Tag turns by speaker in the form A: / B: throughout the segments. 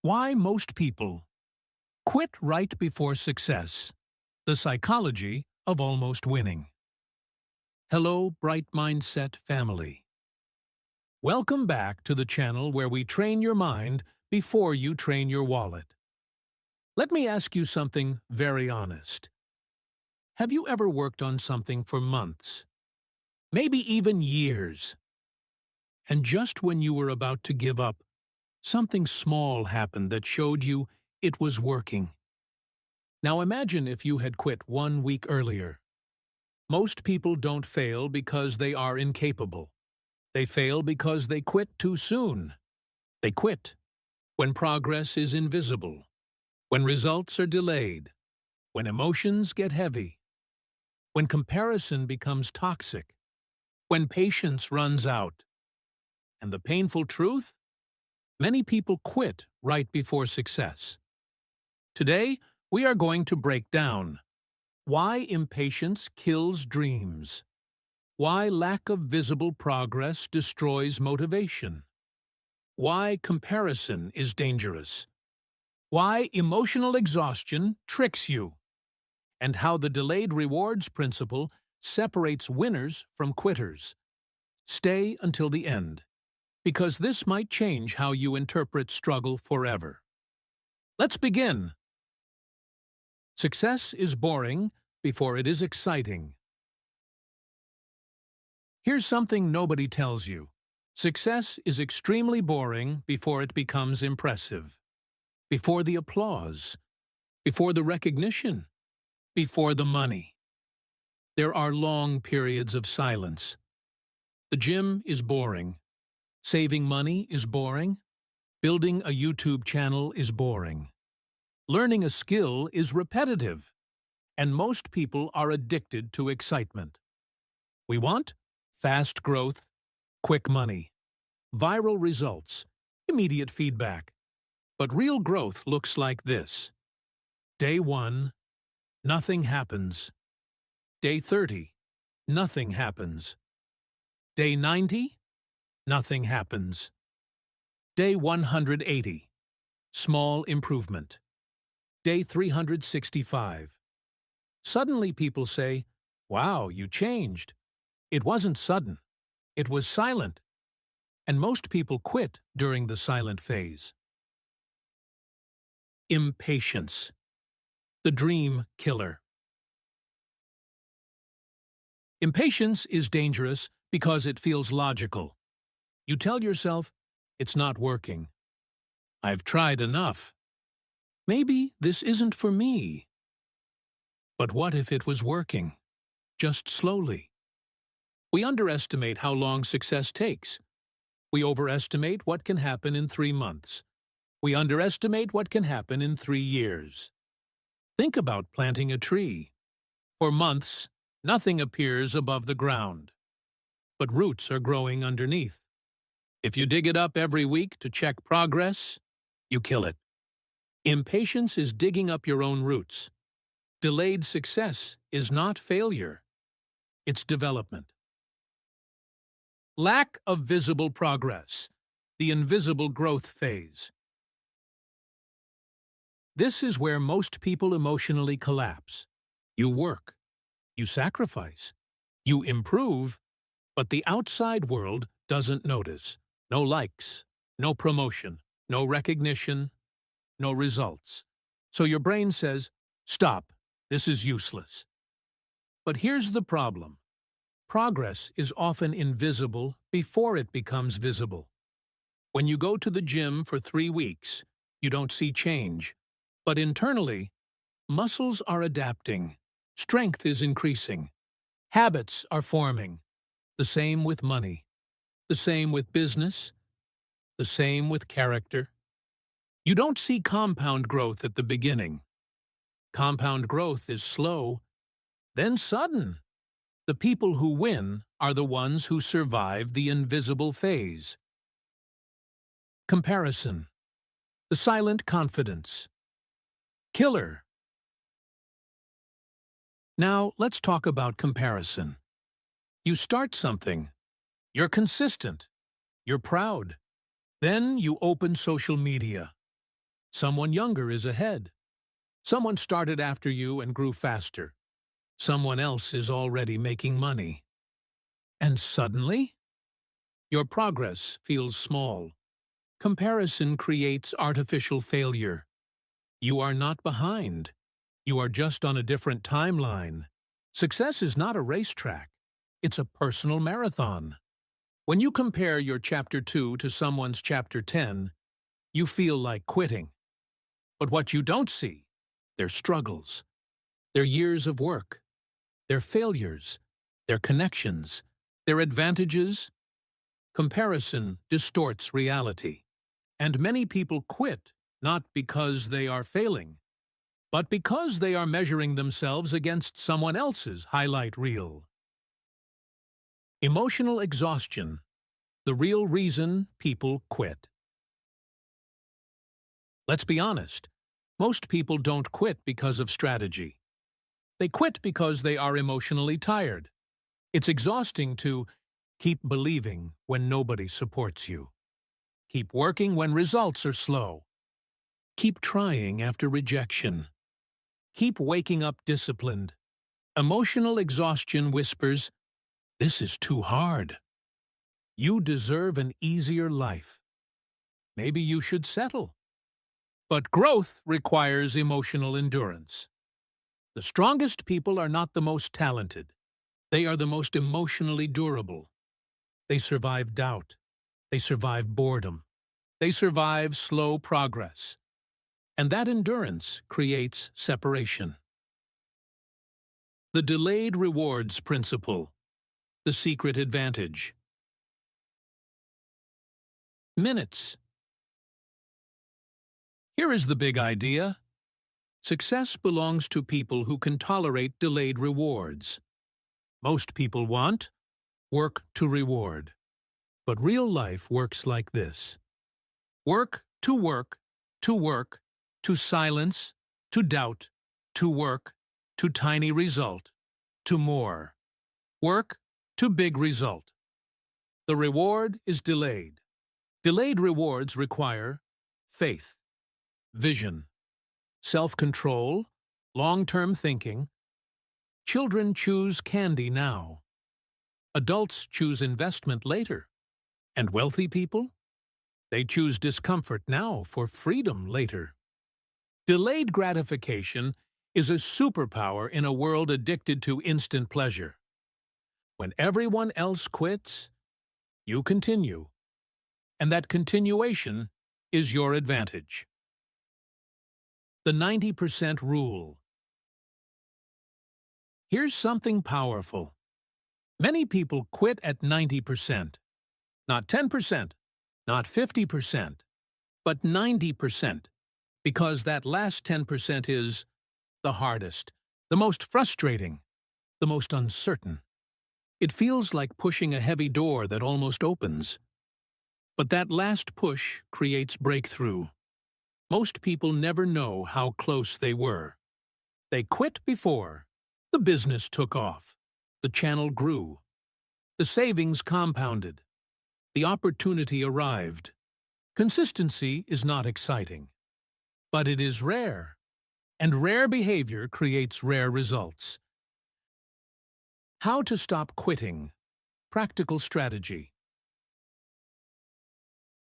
A: Why most people quit right before success. The psychology of almost winning. Hello, Bright Mindset family. Welcome back to the channel where we train your mind before you train your wallet. Let me ask you something very honest. Have you ever worked on something for months, maybe even years, and just when you were about to give up, something small happened that showed you it was working? Now imagine if you had quit 1 week earlier. Most people don't fail because they are incapable. They fail because they quit too soon. They quit when progress is invisible, when results are delayed, when emotions get heavy, when comparison becomes toxic, when patience runs out. And the painful truth? Many people quit right before success. Today, we are going to break down why impatience kills dreams, why lack of visible progress destroys motivation, why comparison is dangerous, why emotional exhaustion tricks you, and how the delayed rewards principle separates winners from quitters. Stay until the end, because this might change how you interpret struggle forever. Let's begin. Success is boring before it is exciting. Here's something nobody tells you. Success is extremely boring before it becomes impressive. Before the applause. Before the recognition. Before the money. There are long periods of silence. The gym is boring. Saving money is boring. Building a YouTube channel is boring. Learning a skill is repetitive, and most people are addicted to excitement. We want fast growth, quick money, viral results, immediate feedback. But real growth looks like this. Day 1, nothing happens. Day 30, nothing happens. Day 90, nothing happens. Day 180, small improvement. Day 365. Suddenly people say, "Wow, you changed." It wasn't sudden. It was silent. And most people quit during the silent phase. Impatience. The dream killer. Impatience is dangerous because it feels logical. You tell yourself, "It's not working. I've tried enough. Maybe this isn't for me." But what if it was working? Just slowly. We underestimate how long success takes. We overestimate what can happen in 3 months. We underestimate what can happen in 3 years. Think about planting a tree. For months, nothing appears above the ground. But roots are growing underneath. If you dig it up every week to check progress, you kill it. Impatience is digging up your own roots. Delayed success is not failure. It's development. Lack of visible progress. The invisible growth phase. This is where most people emotionally collapse. You work. You sacrifice. You improve. But the outside world doesn't notice. No likes. No promotion. No recognition. No results. So your brain says, "Stop, this is useless." But here's the problem. Progress is often invisible before it becomes visible. When you go to the gym for 3 weeks, you don't see change. But internally, muscles are adapting, strength is increasing, habits are forming. The same with money, the same with business, the same with character. You don't see compound growth at the beginning. Compound growth is slow, then sudden. The people who win are the ones who survive the invisible phase. Comparison. The silent confidence. Killer. Now, let's talk about comparison. You start something. You're consistent. You're proud. Then you open social media. Someone younger is ahead. Someone started after you and grew faster. Someone else is already making money. And suddenly, your progress feels small. Comparison creates artificial failure. You are not behind. You are just on a different timeline. Success is not a racetrack. It's a personal marathon. When you compare your Chapter 2 to someone's Chapter 10, you feel like quitting. But what you don't see, their struggles, their years of work, their failures, their connections, their advantages. Comparison distorts reality. And many people quit not because they are failing, but because they are measuring themselves against someone else's highlight reel. Emotional exhaustion, the real reason people quit. Let's be honest, most people don't quit because of strategy. They quit because they are emotionally tired. It's exhausting to keep believing when nobody supports you. Keep working when results are slow. Keep trying after rejection. Keep waking up disciplined. Emotional exhaustion whispers, "This is too hard. You deserve an easier life. Maybe you should settle." But growth requires emotional endurance. The strongest people are not the most talented. They are the most emotionally durable. They survive doubt. They survive boredom. They survive slow progress. And that endurance creates separation. The delayed rewards principle. The secret advantage. Minutes. Here is the big idea. Success belongs to people who can tolerate delayed rewards. Most people want work to reward. But real life works like this. Work, to silence, to doubt, to work, to tiny result, to more. Work to big result. The reward is delayed. Delayed rewards require faith, vision, self-control, long-term thinking. Children choose candy now. Adults choose investment later. And wealthy people? They choose discomfort now for freedom later. Delayed gratification is a superpower in a world addicted to instant pleasure. When everyone else quits, you continue. And that continuation is your advantage. The 90% rule. Here's something powerful. Many people quit at 90%. Not 10%, not 50%, but 90%. Because that last 10% is the hardest, the most frustrating, the most uncertain. It feels like pushing a heavy door that almost opens. But that last push creates breakthrough. Most people never know how close they were. They quit before the business took off, the channel grew, the savings compounded, the opportunity arrived. Consistency is not exciting, but it is rare, and rare behavior creates rare results. How to stop quitting. Practical strategy.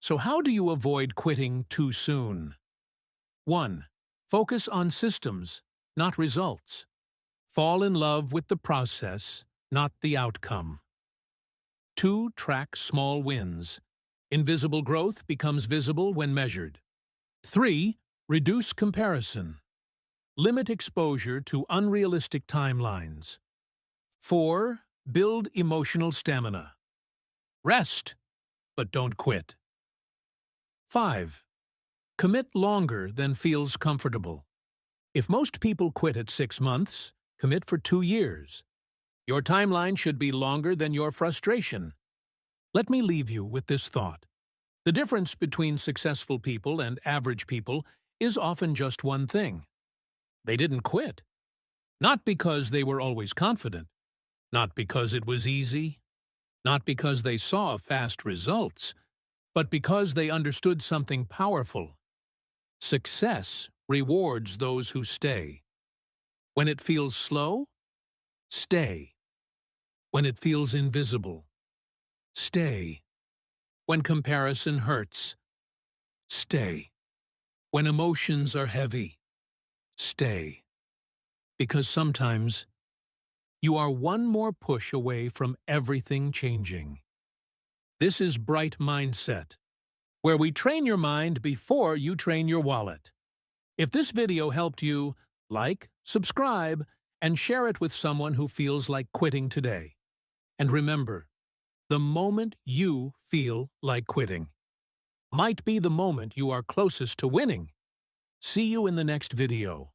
A: So how do you avoid quitting too soon? 1. Focus on systems, not results. Fall in love with the process, not the outcome. 2. Track small wins. Invisible growth becomes visible when measured. 3. Reduce comparison. Limit exposure to unrealistic timelines. 4. Build emotional stamina. Rest, but don't quit. 5. Commit longer than feels comfortable. If most people quit at 6 months, commit for 2 years. Your timeline should be longer than your frustration. Let me leave you with this thought. The difference between successful people and average people is often just one thing. They didn't quit. Not because they were always confident. Not because it was easy. Not because they saw fast results. But because they understood something powerful. Success rewards those who stay. When it feels slow, stay. When it feels invisible, stay. When comparison hurts, stay. When emotions are heavy, stay. Because sometimes you are one more push away from everything changing. This is Bright Mindset, where we train your mind before you train your wallet. If this video helped you, like, subscribe, and share it with someone who feels like quitting today. And remember, the moment you feel like quitting might be the moment you are closest to winning. See you in the next video.